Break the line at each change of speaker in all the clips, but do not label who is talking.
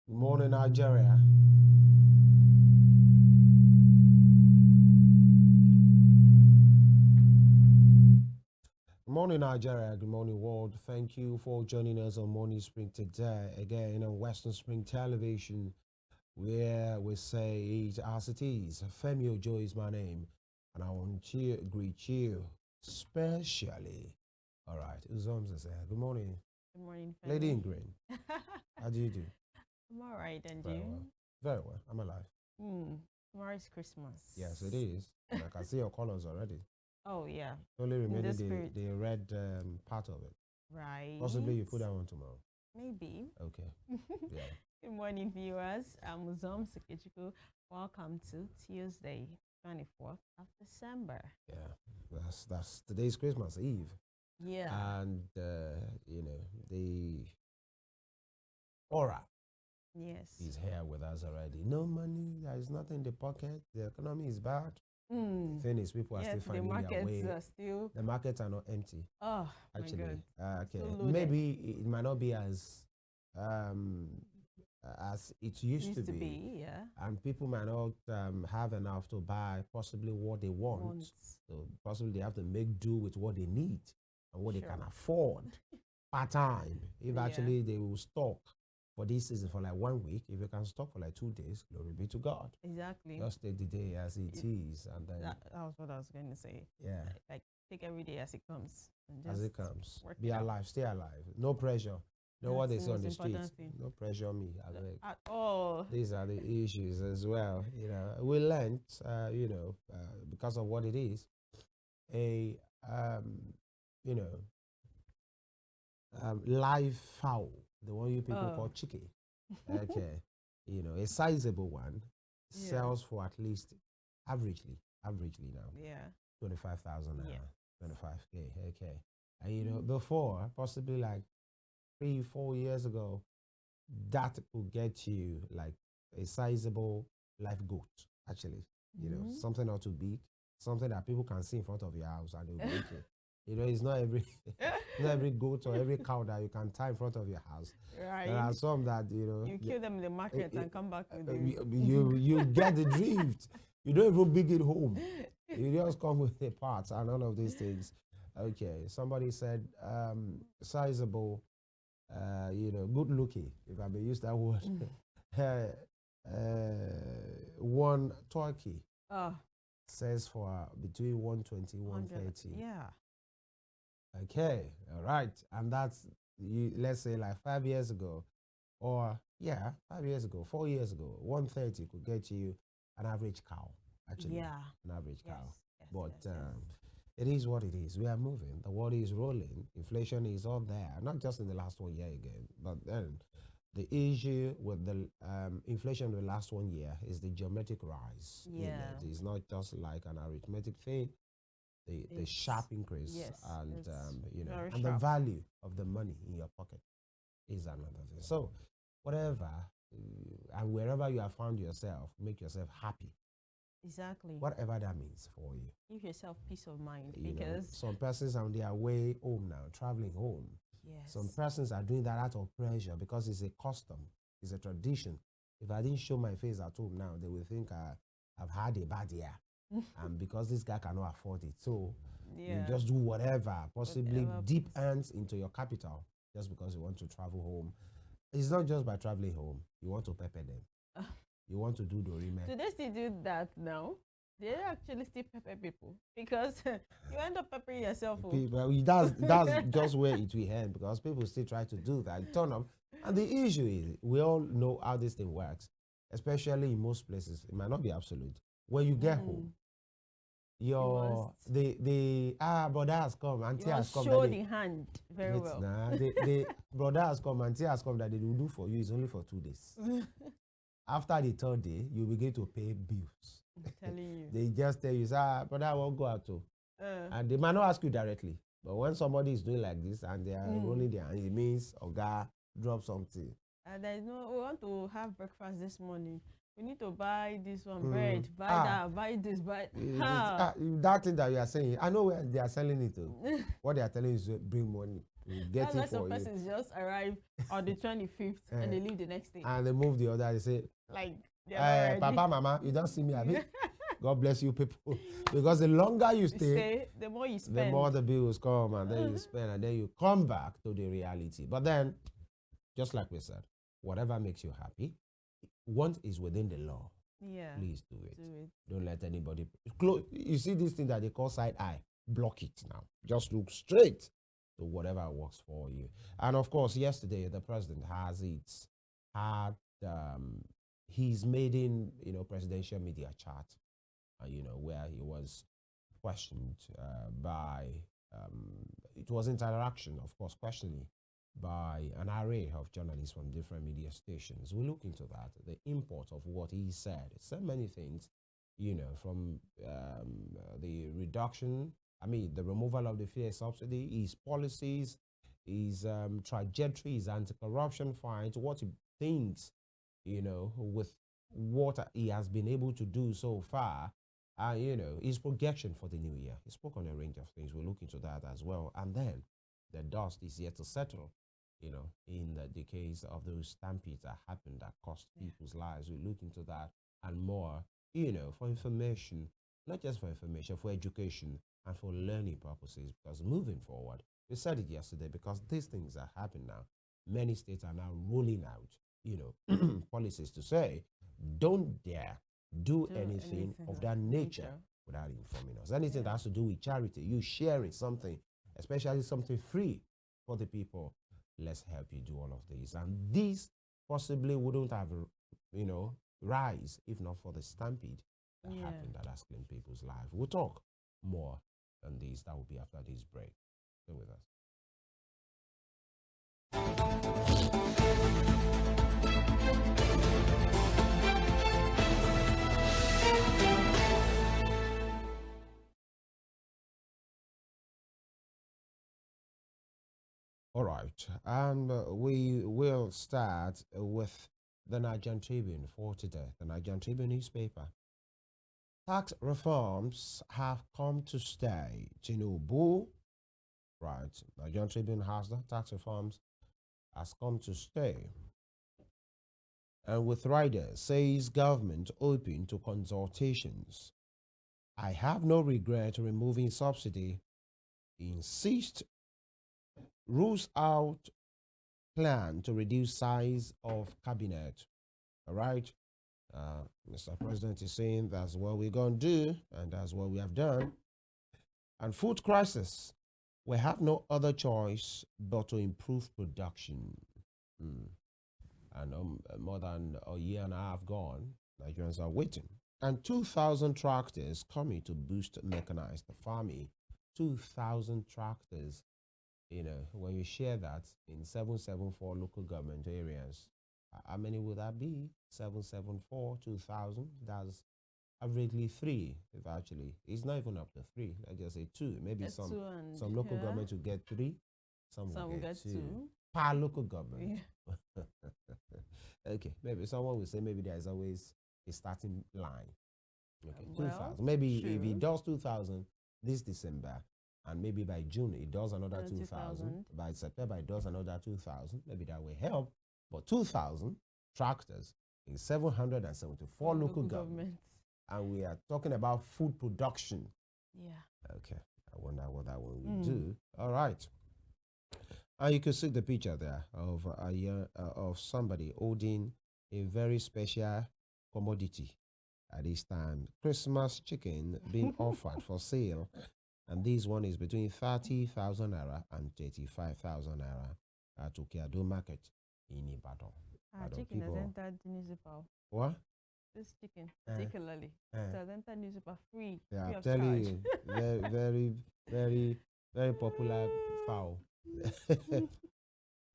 Good morning, Nigeria. Good morning, Nigeria. Good morning, world. Thank you for joining us on Morning Spring today. Again, on Western Spring Television, where we say it as it is. Femi Ojo is my name, and I want to greet you specially. All right, Uzoms is here. Good morning.
Good morning, Femi.
Lady in green. How do you do?
I'm all right, and
Very
you?
well. Very well. I'm alive.
Tomorrow is Christmas.
Yes, it is. And I can see your colors already.
Oh, yeah.
Only remaining
spirit.
the red part of it.
Right.
Possibly you put that one tomorrow.
Maybe.
Okay. Yeah.
Good morning, viewers. I'm Uzoms, Okechukwu. Welcome to Tuesday, 24th of December.
Yeah. That's today's Christmas Eve.
Yeah.
And you know, the aura
Yes.
is here with us already. No money, there is nothing in the pocket, the economy is bad. The thing is, people are still finding their way. The markets are not empty.
Oh,
actually. Okay.
So
maybe it might not be as it used to be.
Yeah.
And people might not have enough to buy possibly what they want. So possibly they have to make do with what they need and what they can afford part time. If actually they will stock for this season for like 1 week, if you can stock for like 2 days, glory be to God.
Exactly.
Just take the day as it is, and then
that was what I was going to say.
Yeah.
Like take every day as it comes. And
as it comes. Be alive, stay alive. No pressure. You know what they say on the streets? No pressure on me.
At all.
These are the issues as well. You know, we learned, because of what it is, live fowl, the one you people call chicken. Okay. A sizable one sells for at least averagely now. 25,000 naira. 25K. Okay. And before, possibly like 3-4 years ago, that could get you like a sizable live goat, actually. Something not too big, something that people can see in front of your house and they'll be okay. It's not every goat or every cow that you can tie in front of your house.
Right.
There are some that
you kill them in the market and come back with
you get the drift. You don't even bring it home. You just come with the parts and all of these things. Okay. Somebody said sizable, good looking, if I may use that word. One turkey says for between 120 130.
Yeah.
Okay, all right. And that's, let's say like 5 years ago, or 5 years ago, 4 years ago, 130 could get you an average cow, actually.
Yeah.
An average cow.
Yes,
But it is what it is. We are moving. The world is rolling. Inflation is all there, not just in the last 1 year again, but then the issue with the inflation in the last 1 year is the geometric rise.
Yeah.
It's not just like an arithmetic thing. The sharp increase and and the value of the money in your pocket is another thing. So whatever and wherever you have found yourself, make yourself happy.
Exactly.
Whatever that means for you.
Give yourself peace of mind,
because some persons are on their way home now, traveling home.
Yes.
Some persons are doing that out of pressure because it's a custom, it's a tradition. If I didn't show my face at home now, they will think I've had a bad year. And because this guy cannot afford it. So you just do whatever, possibly deep ends into your capital just because you want to travel home. It's not just by traveling home. You want to pepper them. You want to do Dorime.
Do they still do that now? They actually still pepper people because you end up peppering yourself.
That's just where it will end, because people still try to do that. Turn up. And the issue is, we all know how this thing works, especially in most places. It might not be absolute. When you get home, brother has come, auntie has come.
Show the hand very well.
The brother has come, auntie has come, that they will do for you is only for 2 days. After the 3rd day, you begin to pay bills.
I'm telling you.
They just tell you, brother, I won't go out too. And they might not ask you directly, but when somebody is doing like this and they are rolling their hands, it means Oga drop something.
And we want to have breakfast this morning. We need to buy this one bread, buy that, buy this, buy.
That thing that you are saying, I know where they are selling it to. What they are telling you is bring money. We'll get
That's
it
why
for
some
you.
persons just arrive on the 25th and they leave the next day.
And they move the other. They say,
like, they're
Papa, Mama, you don't see me, Abby. God bless you people. Because the longer you stay,
the more you spend.
The more the bills come, and then you spend, and then you come back to the reality. But then, just like we said, whatever makes you happy, once is within the law.
Yeah.
Please do it. Don't let anybody you see this thing that they call side eye. Block it now. Just look straight to whatever works for you. And of course, yesterday the president had his maiden, presidential media chat, where he was questioned by it was interaction, of course, questioning by an array of journalists from different media stations. We look into that, the import of what he said. He said many things, from the reduction, the removal of the fuel subsidy, his policies, his trajectory, his anti-corruption fight, what he thinks, with what he has been able to do so far, his projection for the new year. He spoke on a range of things. We'll look into that as well. And then the dust is yet to settle, in the case of those stampedes that happened that cost people's lives. We'll look into that and more, for information, not just for information, for education and for learning purposes. Because moving forward, we said it yesterday, because these things are happening now. Many states are now rolling out, policies to say, don't dare do anything of that nature without informing us. Anything that has to do with charity, you share it, something, especially something free for the people. Let's help you do all of these. And these possibly wouldn't have, rise if not for the stampede that happened that has claimed people's lives. We'll talk more on these. That will be after this break. Stay with us. All right, and we will start with the Nigerian Tribune for today. The Nigerian Tribune newspaper. Tax reforms have come to stay. Tinubu, right? Nigerian Tribune has the tax reforms has come to stay. And with riders, says government open to consultations. I have no regret removing subsidy. Insist rules out plan to reduce size of cabinet. All right. Mr. President is saying that's what we're going to do, and that's what we have done. And food crisis, we have no other choice but to improve production. And more than a year and a half gone, Nigerians are waiting. And 2,000 tractors coming to boost mechanized farming. 2,000 tractors. When you share that in 774 local government areas, how many would that be? 774, 2,000. That's averagely 3. If actually, it's not even up to 3. Let's just say 2. Maybe some local government will get 3. Some will get 2. Per local government. Yeah. Okay, maybe someone will say maybe there is always a starting line. Okay, 2,000. Maybe if he does 2,000 this December, and maybe by June it does another 2,000. By September it does another 2,000. Maybe that will help. But 2,000 tractors in 774 local governments. And we are talking about food production. Yeah. Okay. I wonder what that one will do. All right. And you can see the picture there of somebody holding a very special commodity at this time. Christmas chicken being offered for sale. And this one is between 30,000 naira and 35,000 naira at Okeado Market in Ibadan.
Chicken has entered the newspaper.
What?
This chicken, particularly. It has entered newspaper free.
Yeah, I'm telling you, very, very, very, very popular fowl.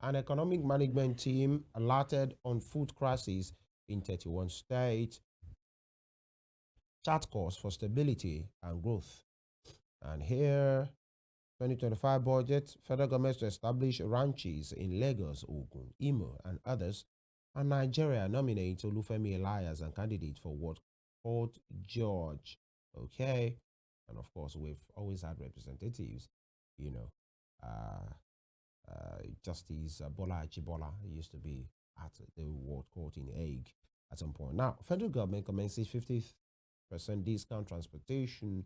An economic management team alerted on food crisis in 31 states. Chart course for stability and growth. And here, 2025 budget, federal government to establish ranches in Lagos, Ogun, Imo, and others And Nigeria nominates Olufemi Elias and candidate for what? Court Judge. Okay. And of course, we've always had representatives, you know, Justice Bola Ajibola used to be at the World Court in Hague at some point. Now, federal government commences 50% discount transportation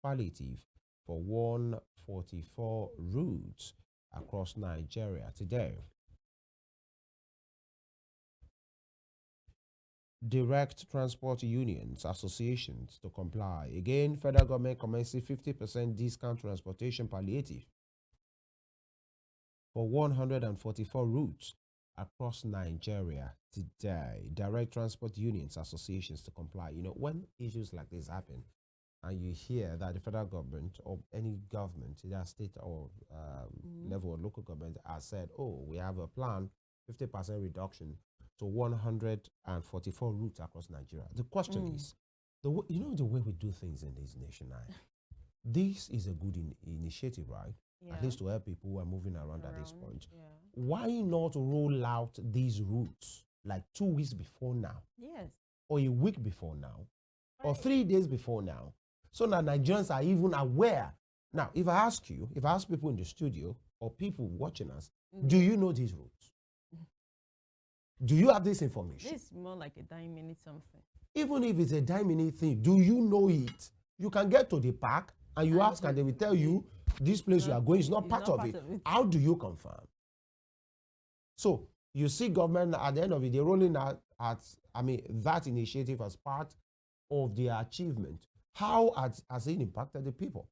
palliative for 144 routes across Nigeria today. Direct transport unions, associations to comply. Again, federal government commences 50% discount transportation palliative for 144 routes across Nigeria today. Direct transport unions, associations to comply. You know, when issues like this happen, and you hear that the federal government or any government, either state or level or local government, has said, oh, we have a plan, 50% reduction to 144 routes across Nigeria. The question is, the way we do things in this nation now, this is a good initiative, right? Yeah. At least to help people who are moving around at this point. Yeah. Why not roll out these routes like 2 weeks before now?
Yes.
Or a week before now? Right. Or 3 days before now? So that Nigerians are even aware. Now, if I ask people in the studio or people watching us, do you know these routes? Do you have this information?
This is more like a dime-minute something.
Even if it's a dime-minute thing, do you know it? You can get to the park and you ask and they will tell you, this place you are going is not part of it. How do you confirm? So you see government at the end of it, they're rolling out that initiative as part of their achievement. How has it impacted the people?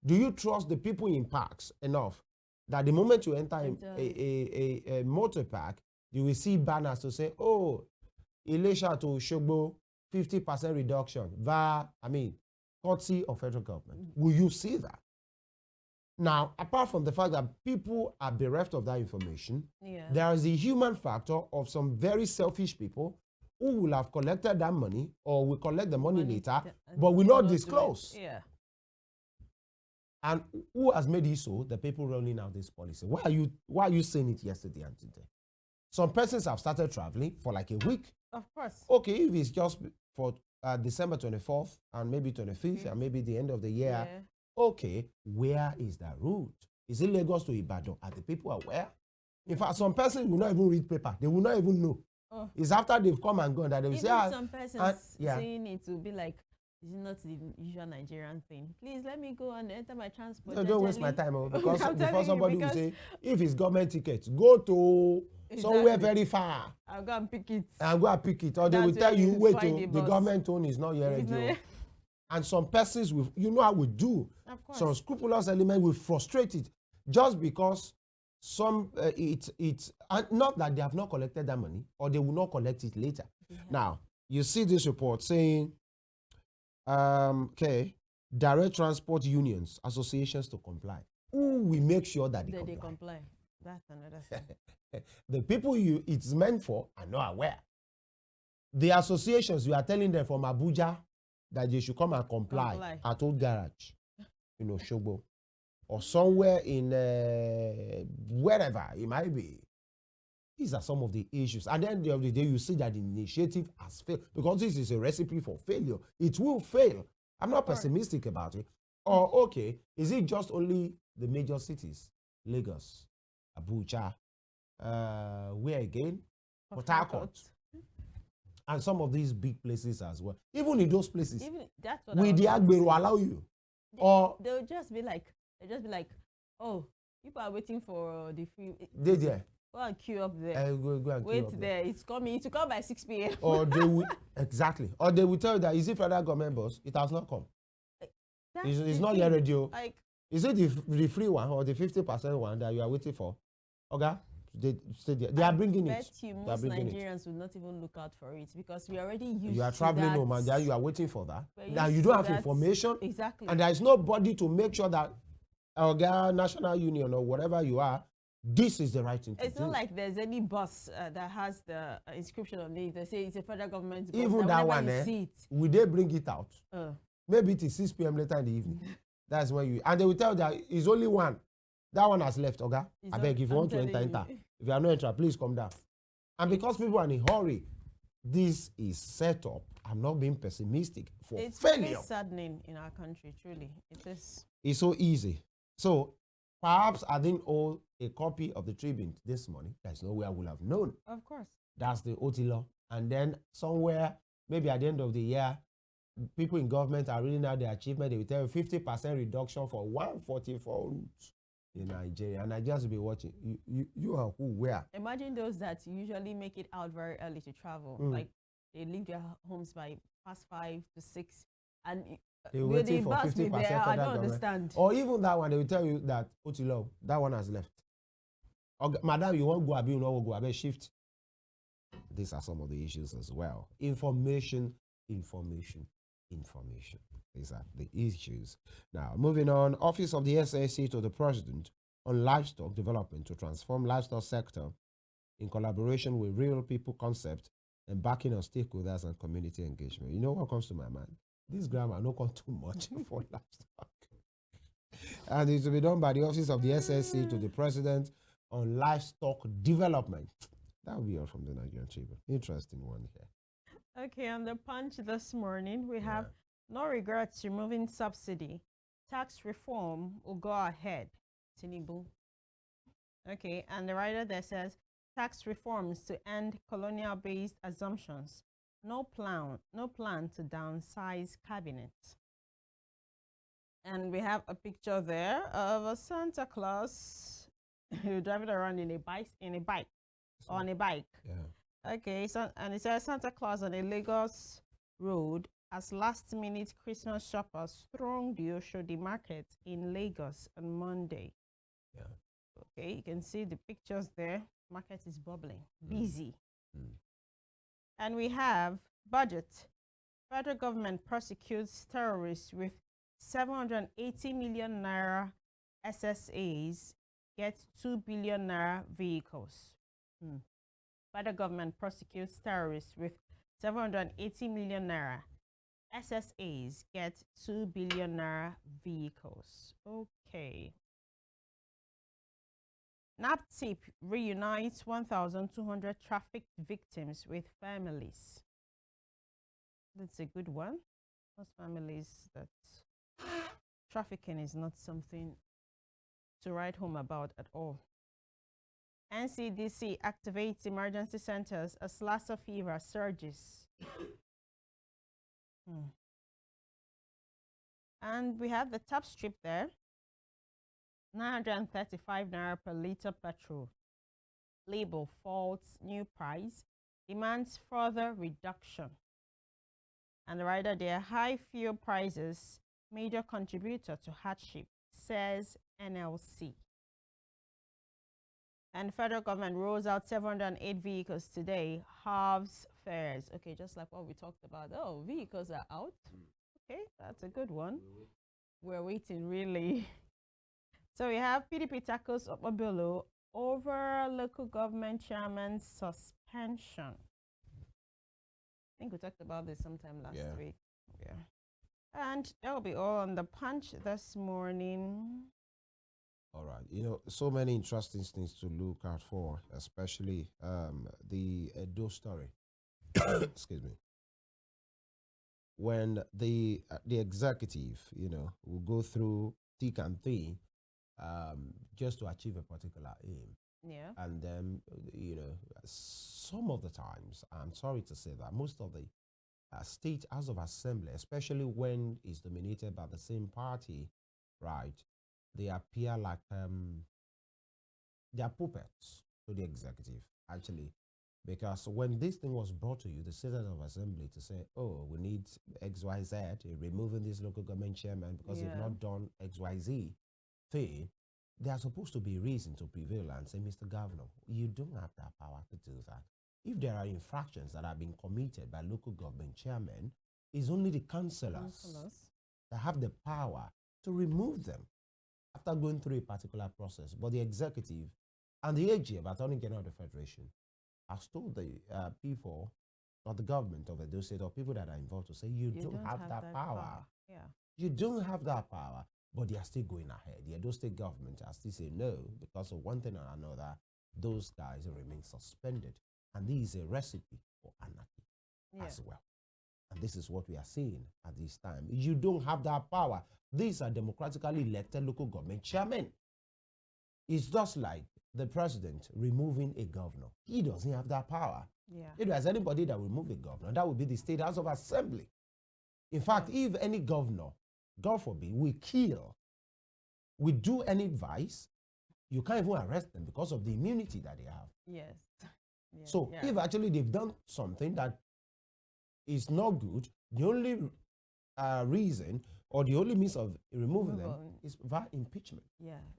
Do you trust the people in parks enough that the moment you enter a motor park, you will see banners to say, oh, Ilesha to Osogbo, 50% reduction via, courtesy of federal government. Will you see that? Now, apart from the fact that people are bereft of that information, there is a human factor of some very selfish people who will have collected that money or will collect the money later, but will not disclose.
Yeah.
And who has made it so? The people rolling out this policy. Why are you saying it yesterday and today? Some persons have started traveling for like a week.
Of course.
Okay, if it's just for December 24th and maybe 25th and maybe the end of the year, okay, where is that route? Is it Lagos to Ibadan? Are the people aware? In fact, some persons will not even read paper. They will not even know. Oh. It's after they've come and gone that they will say,
some persons saying it will be like, it's not the usual Nigerian thing. Please let me go and enter my transport.
No, don't waste my time, because before somebody will say, if it's government tickets, go to somewhere very far.
I'll go and pick it.
I'll go and pick it. Or they will tell you, wait, the government own is not here radio. And some persons, you know how we do.
Of course. Some
scrupulous element will frustrate it just because it's not that they have not collected that money or they will not collect it later. Now, you see this report saying, direct transport unions, associations to comply. Who will make sure that they comply?
That's another thing.
The people it's meant for are not aware. The associations, you are telling them from Abuja that they should come and comply. At Old Garage, Shogbo, or somewhere in wherever it might be. These are some of the issues. At the end of the day, you see that the initiative has failed because this is a recipe for failure. It will fail. I'm not pessimistic about it. Or, okay, is it just only the major cities? Lagos, Abuja, where again? Port Harcourt. And some of these big places as well. Even in those places, will the Agbero allow you?
They'll just be like, oh, people are waiting for the free. Go and queue up there. Wait there. It's coming. It will come by 6 p.m.
Or they will exactly. Or they will tell you that is it federal government bus? It has not come. It's not your radio. Is it the free one or the 50% one that you are waiting for? Okay, they are bringing it.
I bet you most Nigerians will not even look out for it because we are already used to that.
You are traveling home and then you are waiting for that. Now you don't have information.
Exactly.
And there is nobody to make sure that National Union or whatever you are, this is the right thing to do.
It's not like there's any bus that has the inscription on it. They say it's a federal government bus.
Even that one, will they bring it out? Maybe it is 6 p.m. later in the evening. That's when you... And they will tell you that it's only one. That one has left, okay? I beg, if you want to enter. If you are not entering, please come down. And because people are in a hurry, this is set up. I'm not being pessimistic for failure.
It's saddening in our country, truly. It is.
It's so easy. So perhaps I didn't owe a copy of the Tribune this morning. There's no way I would have known.
Of course.
That's the OT law. And then somewhere, maybe at the end of the year, people in government are reading out the achievement. They will tell you 50% reduction for 144 routes in Nigeria. And I just be watching. You are who, where?
Imagine those that usually make it out very early to travel. Like they leave their homes by past 5 to 6. And
they will wait for 50% for
I don't
government.
understand.
Or even that one, they will tell you that OT law, that one has left. Madam, you won't go, Abi, you won't go, Abi, shift. These are some of the issues as well. Information. These are the issues. Now, moving on, Office of the SAC to the President on livestock development to transform livestock sector in collaboration with real people concept and backing of stakeholders and community engagement. You know what comes to my mind? This grammar no come too much for livestock. And it will be done by the Office of the SSC to the President on livestock development. That will be all from the Nigerian Tribune. Interesting one here.
Okay, on the Punch this morning, we have no regrets removing subsidy. Tax reform will go ahead. Tinubu. Okay, and the writer there says, tax reforms to end colonial-based assumptions. No plan to downsize cabinet. And we have a picture there of a Santa Claus driving around in a bike. Yeah. Okay, so and it says Santa Claus on a Lagos road as last-minute Christmas shoppers thronged the Oshodi market in Lagos on Monday. Yeah. Okay, you can see the pictures there. Market is bubbling, busy. And we have budget. Federal government prosecutes terrorists with 780 million naira SSAs, gets 2 billion naira vehicles. Federal government prosecutes terrorists with 780 million naira SSAs, get 2 billion naira vehicles. Okay. NAPTIP reunites 1,200 trafficked victims with families. That's a good one. Most families that trafficking is not something to write home about at all. NCDC activates emergency centers as Lassa fever surges. And we have the top strip there. 935 naira per liter petrol. Label faults new price, demands further reduction. And the writer there, high fuel prices, major contributor to hardship, says NLC. And federal government rolls out 708 vehicles today, halves fares. Okay, just like what we talked about. Oh, vehicles are out. Okay, that's a good one. We're waiting, really. So we have PDP tackles Opabilo over local government chairman's suspension. I think we talked about this sometime last week. Yeah. And that will be all on the Punch this morning.
All right. You know, so many interesting things to look out for, especially the Edo story. Excuse me. When the executive, you know, will go through thick and thin just to achieve a particular aim.
Yeah.
And then, you know, some of the times, I'm sorry to say that, most of the state House of Assembly, especially when it's dominated by the same party, right, they appear like they are puppets to the executive, actually. Because when this thing was brought to you, the Senate of Assembly, to say, oh, we need XYZ, removing this local government chairman because they've not done XYZ thing, there are supposed to be a reason to prevail and say, Mr. Governor, you don't have that power to do that. If there are infractions that have been committed by local government chairmen, it's only the councillors that have the power to remove them after going through a particular process. But the executive and the AGM, Attorney General of the Federation, has told the people or the government of Edo State or people that are involved to say, you don't have that power.
Yeah.
You don't have that power. But they are still going ahead. The Edo State government are still saying no, because of one thing or another, those guys remain suspended. And this is a recipe for anarchy as well. And this is what we are seeing at this time. You don't have that power. These are democratically elected local government chairmen. It's just like the president removing a governor. He doesn't have that power. If there's anybody that will remove a governor, that would be the State House of Assembly. In fact, if any governor, God forbid, we kill, we do any vice, you can't even arrest them because of the immunity that they have.
Yes.
So if actually they've done something that is not good, the only reason or the only means of removing them is via impeachment.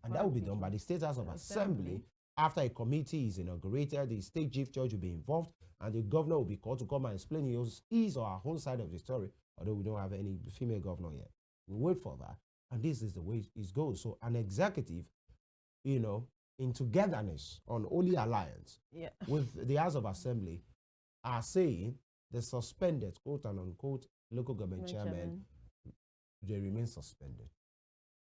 And that will be done by the State House of Assembly. After a committee is inaugurated, the state chief judge will be involved, and the governor will be called to come and explain his or her own side of the story, although we don't have any female governor yet. We wait for that. And this is the way it goes. So an executive, in togetherness on Holy Alliance with the House of Assembly are saying the suspended, quote and unquote, local government chairman, they remain suspended.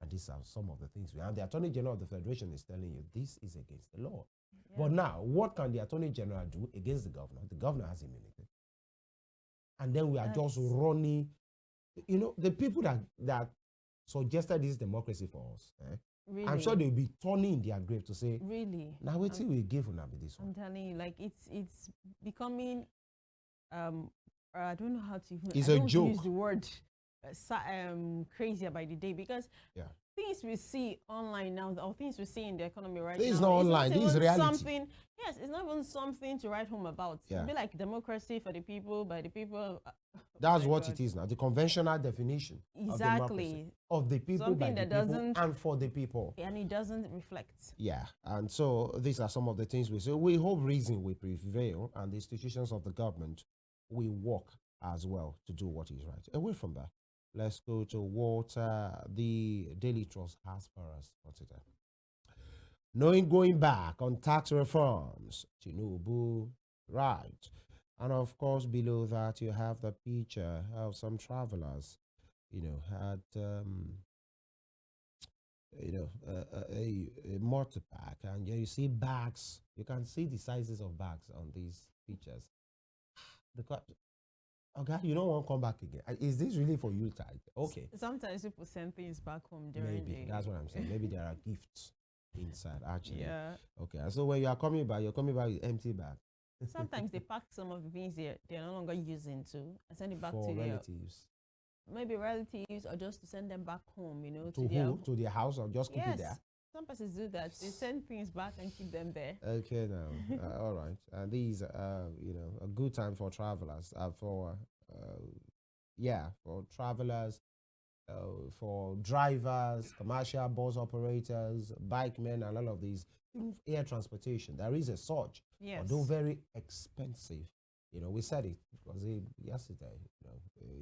And these are some of the things we have. The Attorney General of the Federation is telling you this is against the law. But now, what can the Attorney General do against the governor? The governor has immunity. And then we are just running. The people that suggested this democracy for us, really? I'm sure they'll be turning in their grave to say,
really?
Now wait till we give on this one.
I'm telling you, like it's becoming I don't know how to even
it's a joke.
Use the word crazier by the day, because things we see online now, or things we see in the economy right now,
it's not online, this is reality.
It's not even something to write home about. It'll be like democracy for the people, by the people.
That's what it is now, the conventional definition of the people, something by the people, and for the people.
And it doesn't reflect.
And so these are some of the things we say. We hope reason will prevail, and the institutions of the government will work as well to do what is right. Away from that, let's go to what the Daily Trust has for us for today. Knowing going back on tax reforms, Tinubu, right. And of course, below that, you have the picture of some travelers, had, a motor pack, and you see bags. You can see the sizes of bags on these pictures. Okay, you don't want to come back again. Is this really for you, Tag? Okay.
Sometimes people send things back home during
Maybe, that's what I'm saying. Maybe there are gifts inside, actually. Okay, so when you are coming back, you're coming back with empty bag.
Sometimes they pack some of the things they're no longer using to and send it back
for
to
relatives.
Maybe relatives, or just to send them back home,
to their house, or just keep it there.
Some persons do that. They send things back and keep them there.
Okay, now, all right. And these, a good time for travelers, for travelers, for drivers, commercial bus operators, bike men, and all of these. Even air transportation, there is a surge, although very expensive. We said it because yesterday,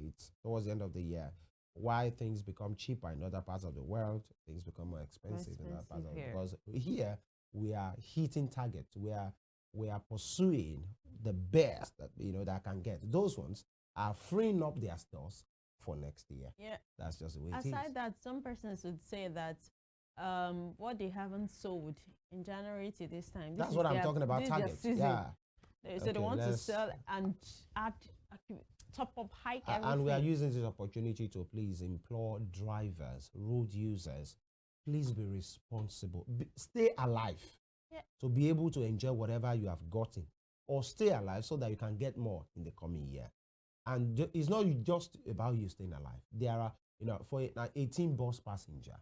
it's towards the end of the year. Why things become cheaper in other parts of the world, things become more expensive in other parts of the world. Because here we are hitting targets. We are pursuing the best that that can get. Those ones are freeing up their stores for next year. That's just the way it is.
Aside that, some persons would say that what they haven't sold in January to this time.
That's what I'm talking about. Targets.
So they want to sell and add, top up, hike everything.
And we are using this opportunity to please implore drivers, road users, please be responsible. Stay alive to be able to enjoy whatever you have gotten, or stay alive so that you can get more in the coming year. And it's not just about you staying alive. There are, for an 18 bus passenger,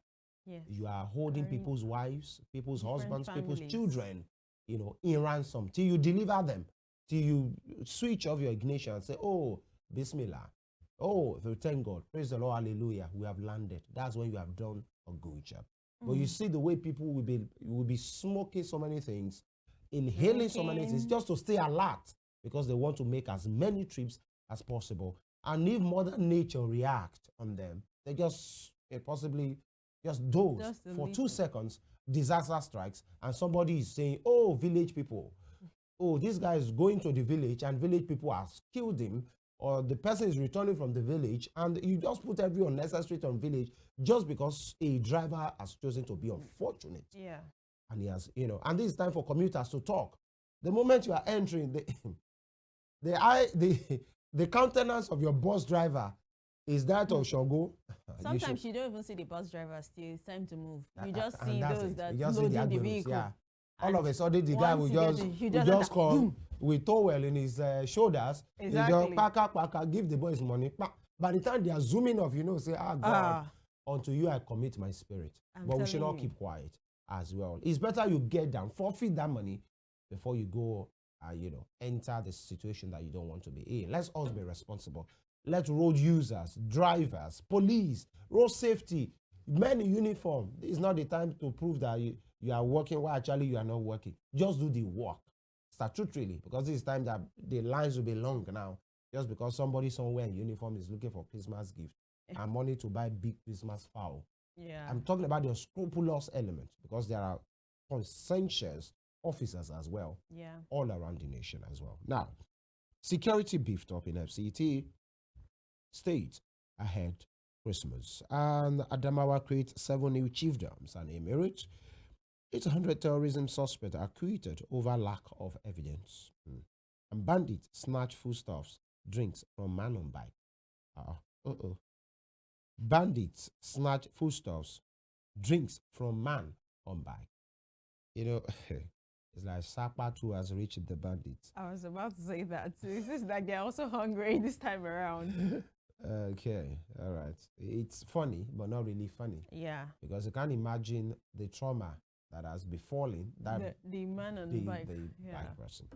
you are holding people's wives, people's husbands,
families.
people's children, in ransom till you deliver them, till you switch off your ignition and say, oh, Bismillah. Oh, thank God. Praise the Lord. Hallelujah. We have landed. That's when you have done a good job. But you see the way people will be smoking so many things, inhaling so many things, just to stay alert, because they want to make as many trips as possible. And if Mother Nature react on them, they just possibly just doze for 2 seconds, disaster strikes, and somebody is saying, oh, village people, oh, this guy is going to the village and village people have killed him, or the person is returning from the village, and you just put every unnecessary on village just because a driver has chosen to be unfortunate.
Yeah.
And he has, and this is time for commuters to talk. The moment you are entering, the countenance of your bus driver is that of Shogo.
Sometimes you don't even see the bus driver still. It's time to move. You just see
that's
those
it.
that
You just see
loading the
Agberos,
vehicle.
yeah. All of a sudden, the guy will just come with towel in his shoulders.
Exactly.
He just paka, give the boys money. By the time they are zooming off, say, God, unto you I commit my spirit. But we should not keep quiet as well. It's better you get down, forfeit that money before you go, enter the situation that you don't want to be in. Let's all be responsible. Let road users, drivers, police, road safety, men in uniform. It's not the time to prove that you are working while actually you are not working. Just do the work statutorily, because this time that the lines will be long now. Just because somebody somewhere in uniform is looking for Christmas gift and money to buy big Christmas fowl.
Yeah.
I'm talking about the unscrupulous element, because there are conscientious officers as well, all around the nation as well. Now, security beefed up in FCT state ahead Christmas, and Adamawa creates 7 new chiefdoms and emirates. 800 terrorism suspects are acquitted over lack of evidence. And bandits snatch foodstuffs, drinks from man on bike. Bandits snatch foodstuffs, drinks from man on bike. It's like Sapa too has reached the bandits.
I was about to say that. It's just like they're also hungry this time around.
Okay, all right. It's funny, but not really funny.
Yeah.
Because you can't imagine the trauma that has befallen that
the man on the bike.
The bike person.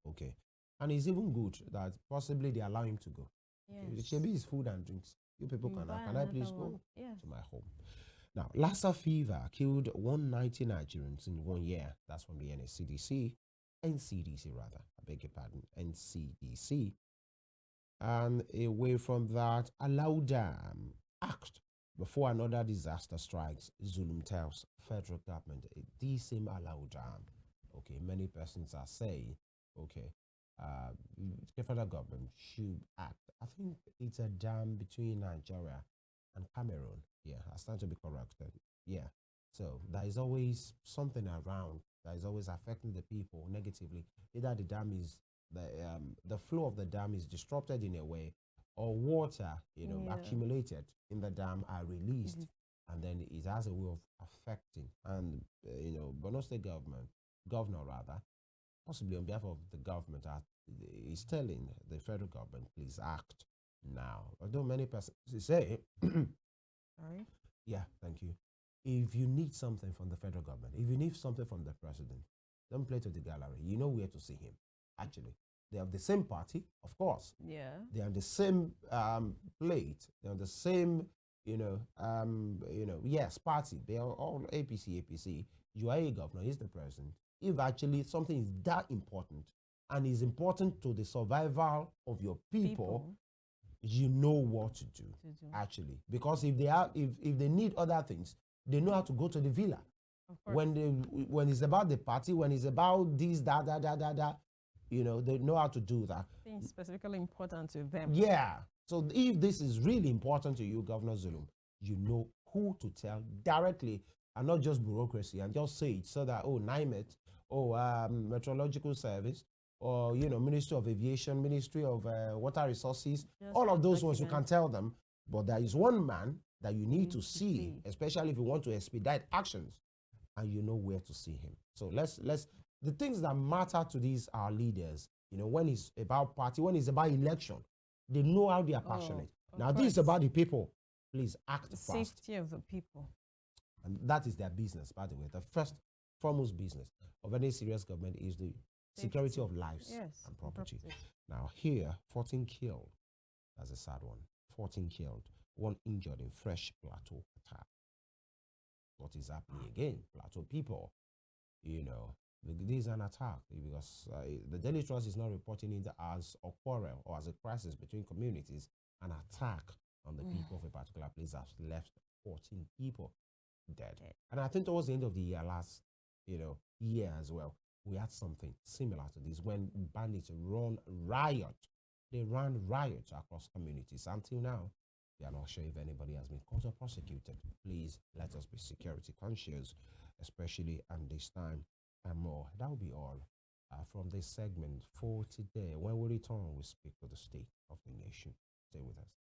Okay. And it's even good that possibly they allow him to go.
Yes.
It is food and drinks. You people can I please go to my home? Now, Lassa fever killed 190 Nigerians in 1 year. That's from the NCDC rather. I beg your pardon, NCDC. And away from that, allow dam act before another disaster strikes, Zulum tells federal government. The same allow dam. Okay, many persons are saying, okay, the federal government should act. I think it's a dam between Nigeria and Cameroon. Yeah, I stand to be corrected. Yeah. So there is always something around that is always affecting the people negatively. Either the dam is the flow of the dam is disrupted in a way, or water, accumulated in the dam are released, and then it has a way of affecting. And Borno State governor rather, possibly on behalf of the government, is telling the federal government, please act now. Although many persons say,
sorry.
Yeah, thank you. If you need something from the federal government, if you need something from the president, don't play to the gallery. You know where to see him. Actually, they have the same party, of course.
Yeah.
They are the same plate. They are the same, yes, party. They are all APC. You are a governor. He's the president. If actually something is that important and is important to the survival of your people, you know what to do. Actually, because if they need other things, they know how to go to the villa. When it's about the party, when it's about this, that, they know how to do that.
Things specifically important to them.
Yeah. So if this is really important to you, Governor Zulum, you know who to tell directly, and not just bureaucracy, and just say it so that, NIMET, Meteorological Service, or, Ministry of Aviation, Ministry of Water Resources, all of those ones you can tell them. But there is one man that you need to see, especially if you want to expedite actions, and you know where to see him. So let's the things that matter to these our leaders, when it's about party, when it's about election, they know how they are passionate. Now this is about the people. Please act fast.
Safety of the people.
And that is their business, by the way. The foremost business of any serious government is the security of lives and property. Now here, 14 killed. That's a sad one. 14 killed, 1 injured in fresh Plateau attack. What is happening again? Plateau people, this is an attack because the Daily Trust is not reporting it as a quarrel or as a crisis between communities. An attack on the people of a particular place has left 14 people dead. And I think towards the end of the year, last year as well, we had something similar to this when bandits run riot. They ran riots across communities. Until now, we are not sure if anybody has been caught or prosecuted. Please let us be security conscious, especially at this time and more. That will be all from this segment for today. When we return, we speak to the state of the nation. Stay with us.